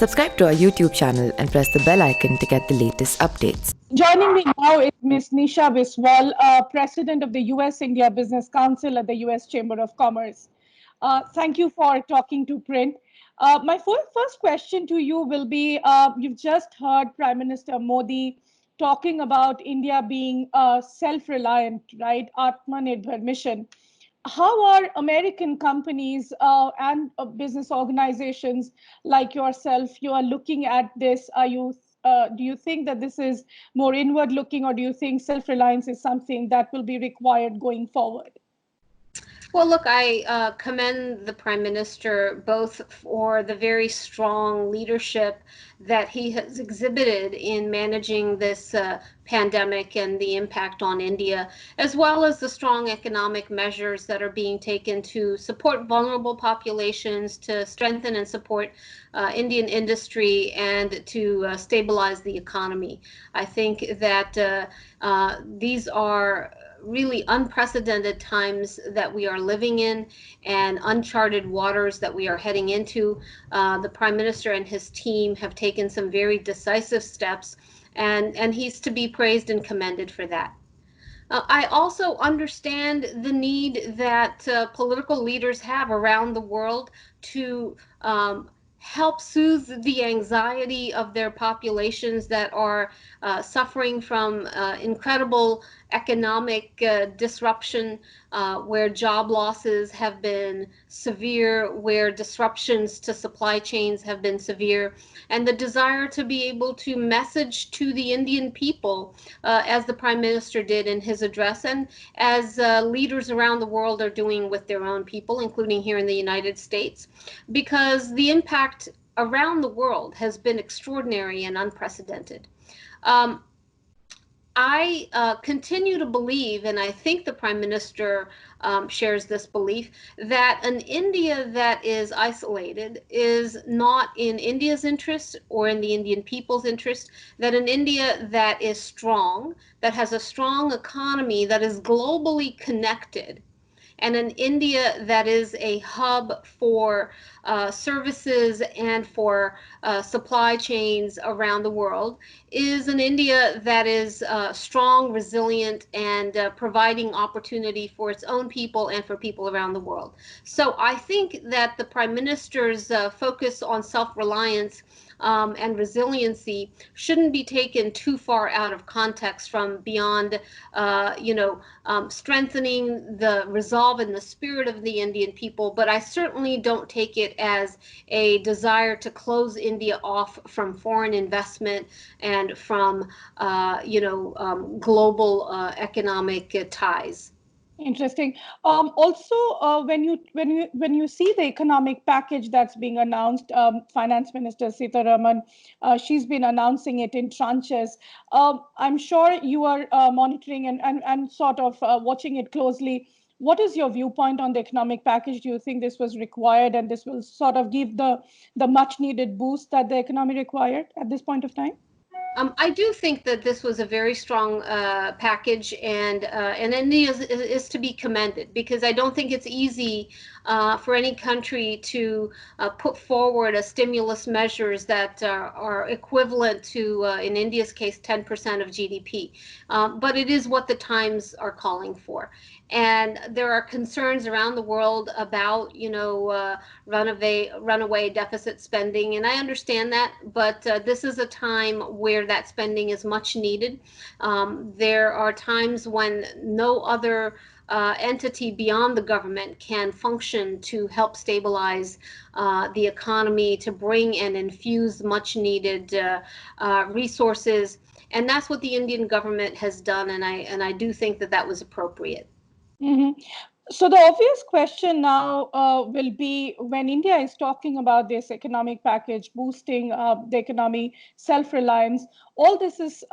Subscribe to our YouTube channel and press the bell icon to get the latest updates. Joining me now is Ms. Nisha Biswal, President of the U.S.-India Business Council at the U.S. Chamber of Commerce. Thank you for talking to Print. My first question to you will be, you've just heard Prime Minister Modi talking about India being self-reliant, right? Atmanirbhar mission. How are American companies and business organizations like yourself, you are looking at this? Do you think that this is more inward looking, or do you think self-reliance is something that will be required going forward? Well, look, I commend the Prime Minister both for the very strong leadership that he has exhibited in managing this pandemic and the impact on India, as well as the strong economic measures that are being taken to support vulnerable populations, to strengthen and support Indian industry, and to stabilize the economy. I think that these are really unprecedented times that we are living in and uncharted waters that we are heading into. The Prime Minister and his team have taken some very decisive steps, and he's to be praised and commended for that. I also understand the need that political leaders have around the world to help soothe the anxiety of their populations that are suffering from incredible economic disruption, where job losses have been severe, where disruptions to supply chains have been severe, and the desire to be able to message to the Indian people, as the Prime Minister did in his address, and as leaders around the world are doing with their own people, including here in the United States, because the impact around the world has been extraordinary and unprecedented. I continue to believe, and I think the Prime Minister shares this belief, that an India that is isolated is not in India's interest or in the Indian people's interest, that an India that is strong, that has a strong economy, that is globally connected, and an India that is a hub for services and for supply chains around the world, is an India that is strong, resilient, and providing opportunity for its own people and for people around the world. So I think that the Prime Minister's focus on self-reliance and resiliency shouldn't be taken too far out of context from beyond, strengthening the resolve and the spirit of the Indian people. But I certainly don't take it as a desire to close India off from foreign investment and from, global economic ties. Interesting. Also, when you see the economic package that's being announced, Finance Minister Sitaraman, she's been announcing it in tranches. I'm sure you are monitoring and sort of watching it closely. What is your viewpoint on the economic package? Do you think this was required, and this will sort of give the much needed boost that the economy required at this point of time? I do think that this was a very strong package, and India is to be commended, because I don't think it's easy for any country to put forward a stimulus measures that are equivalent to, in India's case, 10% of GDP. But it is what the times are calling for. And there are concerns around the world about, runaway deficit spending, and I understand that. But this is a time where that spending is much needed. There are times when no other entity beyond the government can function to help stabilize the economy, to bring and infuse much needed resources. And that's what the Indian government has done, and I do think that that was appropriate. Mm-hmm. So the obvious question now will be, when India is talking about this economic package, boosting the economy, self-reliance, all this is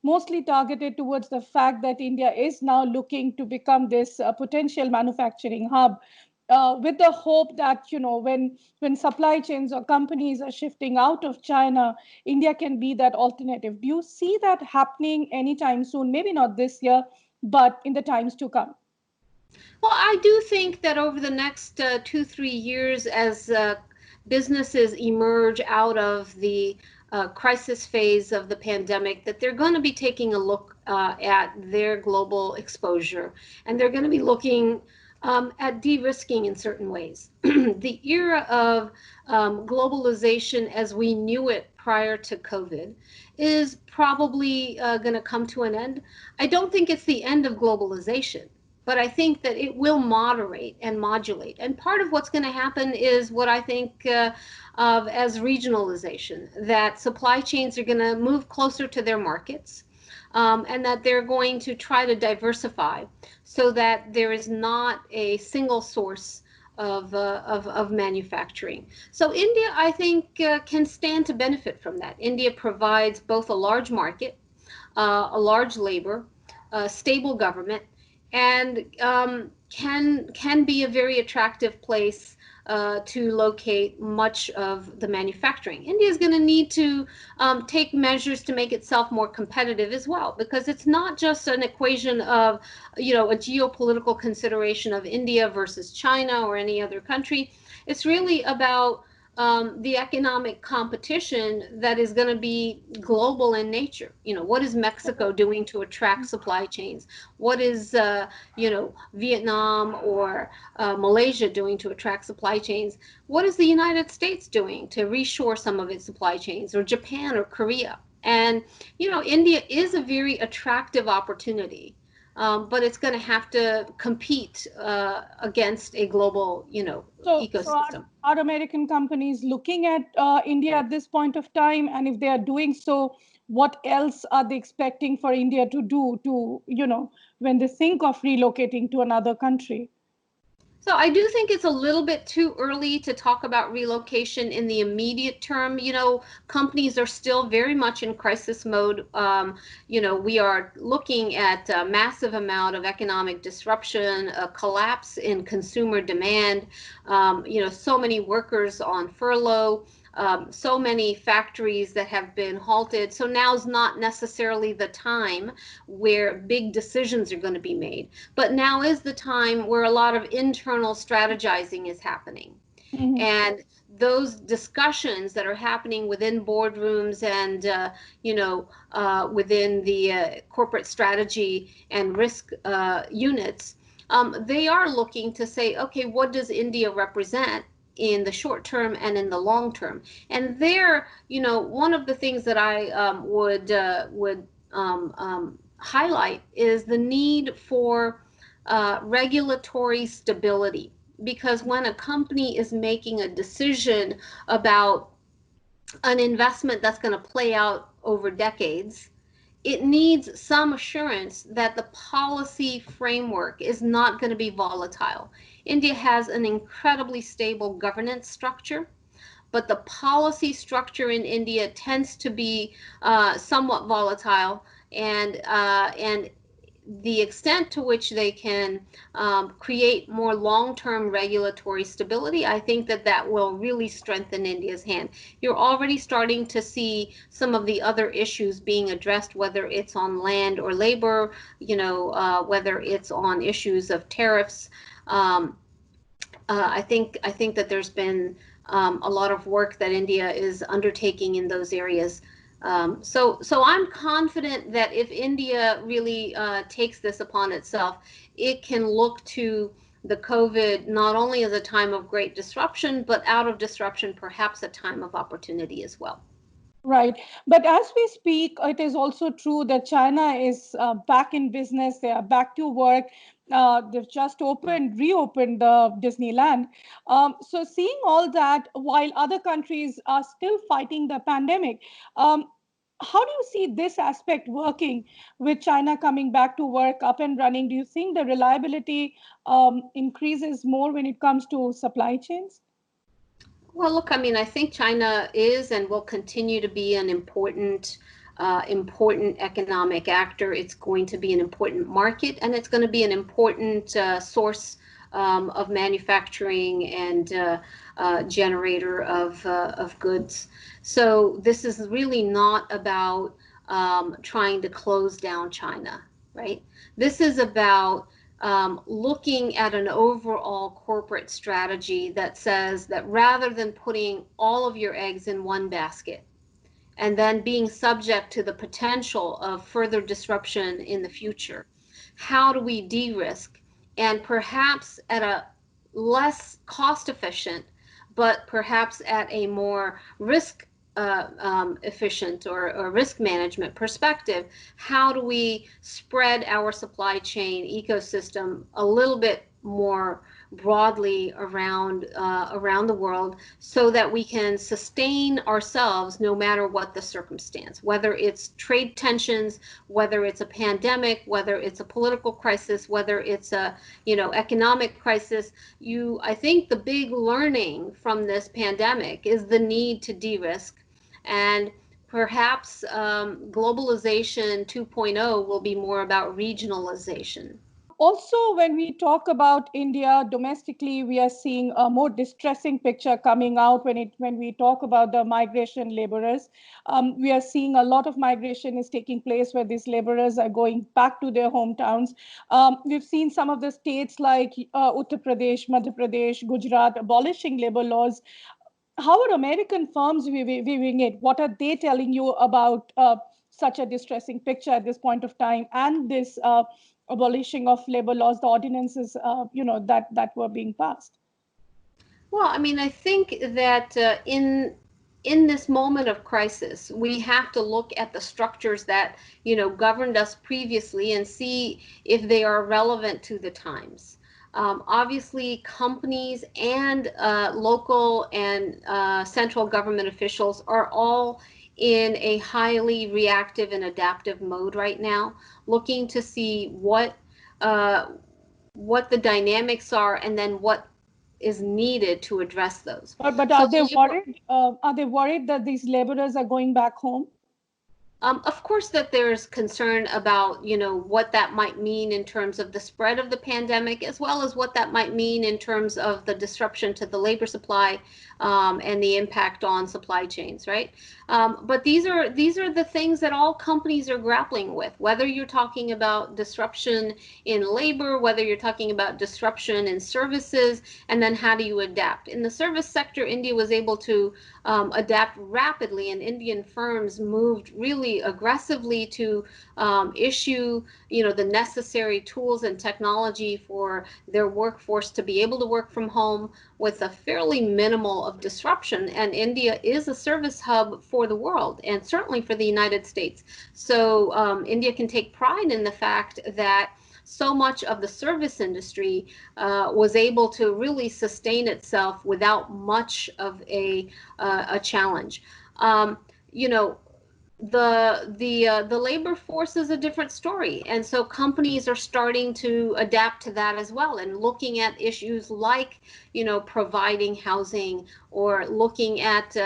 mostly targeted towards the fact that India is now looking to become this potential manufacturing hub, with the hope that, when supply chains or companies are shifting out of China, India can be that alternative. Do you see that happening anytime soon? Maybe not this year, but in the times to come. Well, I do think that over the next 2-3 years, as businesses emerge out of the crisis phase of the pandemic, that they're going to be taking a look at their global exposure, and they're going to be looking at de-risking in certain ways. The era of globalization as we knew it prior to COVID is probably going to come to an end. I don't think it's the end of globalization, but I think that it will moderate and modulate. And part of what's going to happen is what I think of as regionalization, that supply chains are going to move closer to their markets, and that they're going to try to diversify so that there is not a single source of manufacturing. So India, I think, can stand to benefit from that. India provides both a large market, a large labor, a stable government, and can be a very attractive place to locate much of the manufacturing. India is going to need to take measures to make itself more competitive as well, because it's not just an equation of, a geopolitical consideration of India versus China or any other country. It's really about the economic competition that is going to be global in nature. What is Mexico doing to attract supply chains? What is, Vietnam or Malaysia doing to attract supply chains? What is the United States doing to reshore some of its supply chains, or Japan or Korea? And, India is a very attractive opportunity. But it's going to have to compete against a global, ecosystem. Are American companies looking at India at this point of time? And if they are doing so, what else are they expecting for India to do to, when they think of relocating to another country? So I do think it's a little bit too early to talk about relocation in the immediate term. Companies are still very much in crisis mode. We are looking at a massive amount of economic disruption, a collapse in consumer demand, so many workers on furlough. So many factories that have been halted. So now's not necessarily the time where big decisions are going to be made, but now is the time where a lot of internal strategizing is happening. Mm-hmm. And those discussions that are happening within boardrooms and, within the corporate strategy and risk units, they are looking to say, okay, what does India represent in the short term and in the long term? And there, one of the things that I would highlight is the need for regulatory stability. Because when a company is making a decision about an investment that's going to play out over decades, it needs some assurance that the policy framework is not going to be volatile. India has an incredibly stable governance structure, but the policy structure in India tends to be somewhat volatile, and the extent to which they can create more long-term regulatory stability, I think that will really strengthen India's hand. You're already starting to see some of the other issues being addressed, whether it's on land or labor, whether it's on issues of tariffs. I think that there's been a lot of work that India is undertaking in those areas. So I'm confident that if India really takes this upon itself, it can look to the COVID not only as a time of great disruption, but out of disruption, perhaps a time of opportunity as well. Right. But as we speak, it is also true that China is back in business. They are back to work. They've just reopened the Disneyland. So seeing all that, while other countries are still fighting the pandemic, how do you see this aspect working with China coming back to work, up and running? Do you think the reliability increases more when it comes to supply chains? Well, look, I think China is and will continue to be an important economic actor. It's going to be an important market, and it's going to be an important source of manufacturing and generator of goods. So this is really not about trying to close down China, right? This is about looking at an overall corporate strategy that says that rather than putting all of your eggs in one basket and then being subject to the potential of further disruption in the future, how do we de-risk and perhaps at a less cost efficient, but perhaps at a more risk efficient or risk management perspective, how do we spread our supply chain ecosystem a little bit more broadly around the world so that we can sustain ourselves no matter what the circumstance, whether it's trade tensions, whether it's a pandemic, whether it's a political crisis, whether it's a economic crisis. I think the big learning from this pandemic is the need to de-risk, and perhaps globalization 2.0 will be more about regionalization. Also, when we talk about India domestically, we are seeing a more distressing picture coming out when we talk about the migration laborers. We are seeing a lot of migration is taking place where these laborers are going back to their hometowns. We've seen some of the states like Uttar Pradesh, Madhya Pradesh, Gujarat abolishing labor laws. How are American firms viewing it? What are they telling you about such a distressing picture at this point of time and this abolishing of labor laws, the ordinances, that were being passed? Well, I mean, I think that in this moment of crisis, we have to look at the structures that governed us previously and see if they are relevant to the times. Obviously, companies and local and central government officials are all in a highly reactive and adaptive mode right now, looking to see what the dynamics are and then what is needed to address those. But So are they worried? Are they worried that these laborers are going back home? Of course, that there's concern about, what that might mean in terms of the spread of the pandemic, as well as what that might mean in terms of the disruption to the labor supply and the impact on supply chains, right? But these are the things that all companies are grappling with, whether you're talking about disruption in labor, whether you're talking about disruption in services, and then how do you adapt? In the service sector, India was able to adapt rapidly, and Indian firms moved really aggressively to issue, the necessary tools and technology for their workforce to be able to work from home with a fairly minimal of disruption. And India is a service hub for the world and certainly for the United States. So India can take pride in the fact that so much of the service industry was able to really sustain itself without much of a challenge. The labor force is a different story, and so companies are starting to adapt to that as well, and looking at issues like providing housing, or looking at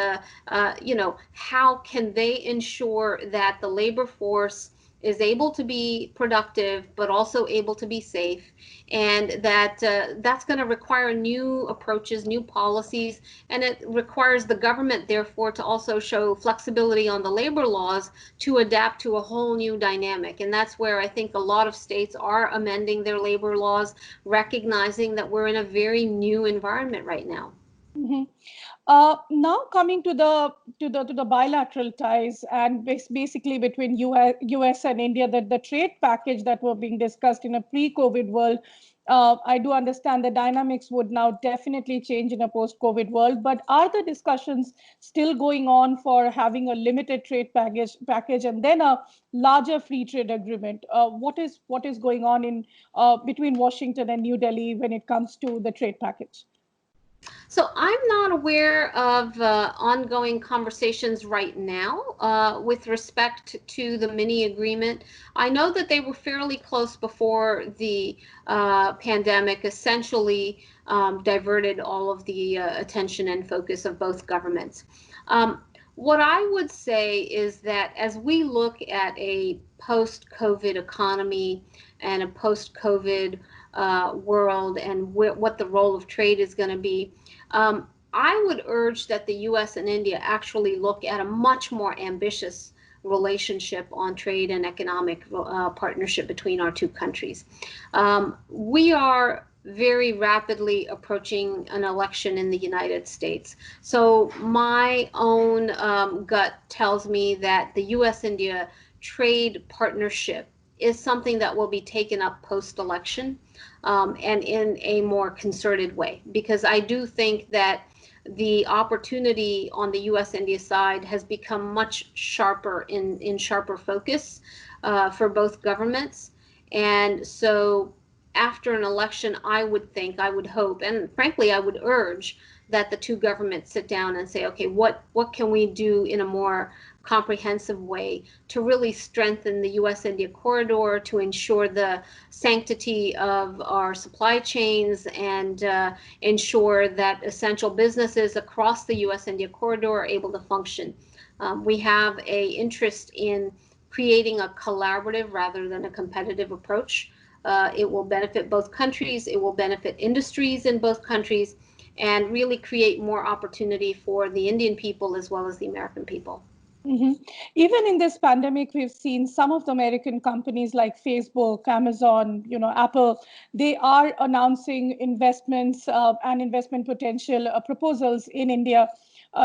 how can they ensure that the labor force is able to be productive, but also able to be safe, and that's going to require new approaches, new policies, and it requires the government, therefore, to also show flexibility on the labor laws to adapt to a whole new dynamic. And that's where I think a lot of states are amending their labor laws, recognizing that we're in a very new environment right now. Mm-hmm. Now coming to the bilateral ties and basically between US and India, that the trade package that were being discussed in a pre-COVID world, I do understand the dynamics would now definitely change in a post-COVID world. But are the discussions still going on for having a limited trade package and then a larger free trade agreement? What is going on in between Washington and New Delhi when it comes to the trade package? So I'm not aware of ongoing conversations right now with respect to the mini agreement. I know that they were fairly close before the pandemic essentially diverted all of the attention and focus of both governments. What I would say is that as we look at a post-COVID economy and a post-COVID world, and what the role of trade is going to be, I would urge that the US and India actually look at a much more ambitious relationship on trade and economic partnership between our two countries. We are very rapidly approaching an election in the United States. So my own gut tells me that the U.S.-India trade partnership is something that will be taken up post-election, and in a more concerted way, because I do think that the opportunity on the U.S.-India side has become much sharper, in sharper focus for both governments. And so after an election, I would think, I would hope, and frankly, I would urge that the two governments sit down and say, okay, what can we do in a more comprehensive way to really strengthen the U.S.-India corridor, to ensure the sanctity of our supply chains, and ensure that essential businesses across the U.S.-India corridor are able to function. We have an interest in creating a collaborative rather than a competitive approach. It will benefit both countries, it will benefit industries in both countries, and really create more opportunity for the Indian people as well as the American people. Mm-hmm. Even in this pandemic, we've seen some of the American companies like Facebook, Amazon, Apple, they are announcing investments and investment potential proposals in India.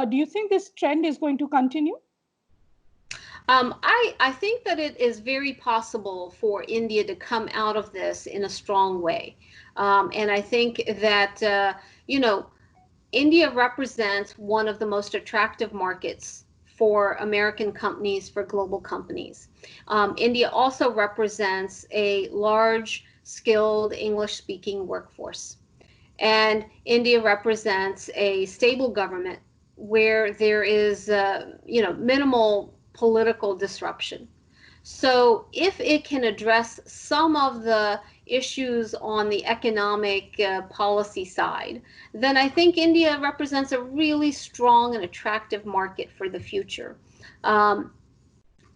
Do you think this trend is going to continue? I think that it is very possible for India to come out of this in a strong way. And I think that, India represents one of the most attractive markets for American companies, for global companies. India also represents a large, skilled English-speaking workforce. And India represents a stable government where there is, minimal political disruption. So if it can address some of the issues on the economic policy side, then I think India represents a really strong and attractive market for the future.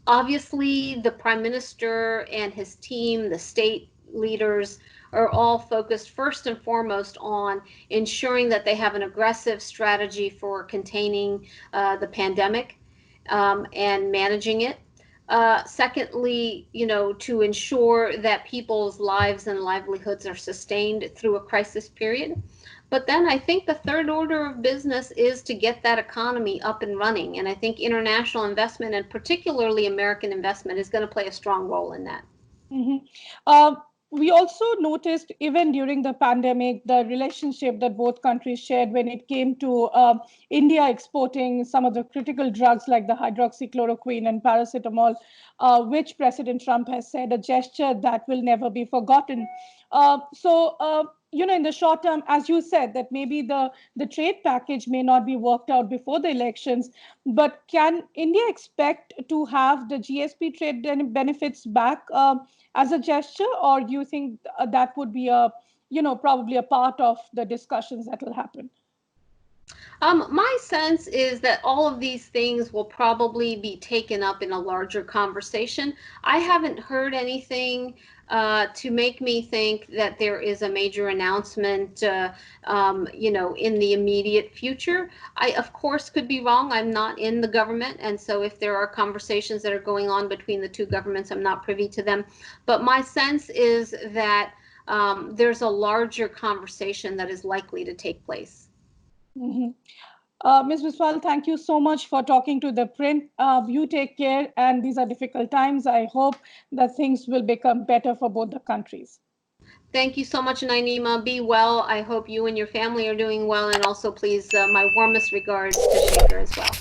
Obviously, the Prime Minister and his team, the state leaders, are all focused first and foremost on ensuring that they have an aggressive strategy for containing the pandemic and managing it. Secondly, to ensure that people's lives and livelihoods are sustained through a crisis period. But then I think the third order of business is to get that economy up and running. And I think international investment, and particularly American investment, is going to play a strong role in that. Mm-hmm. We also noticed, even during the pandemic, the relationship that both countries shared when it came to India exporting some of the critical drugs like the hydroxychloroquine and paracetamol, which President Trump has said a gesture that will never be forgotten. In the short term, as you said, that maybe the trade package may not be worked out before the elections, but can India expect to have the GSP trade benefits back as a gesture, or do you think that would be probably a part of the discussions that will happen? My sense is that all of these things will probably be taken up in a larger conversation. I haven't heard anything to make me think that there is a major announcement, in the immediate future. I, of course, could be wrong. I'm not in the government, and so if there are conversations that are going on between the two governments, I'm not privy to them. But my sense is that there's a larger conversation that is likely to take place. Mm-hmm. Ms. Biswal, thank you so much for talking to ThePrint. You take care, and these are difficult times. I hope that things will become better for both the countries. Thank you so much, Nayanima. Be well. I hope you and your family are doing well, and also please my warmest regards to Shaker as well.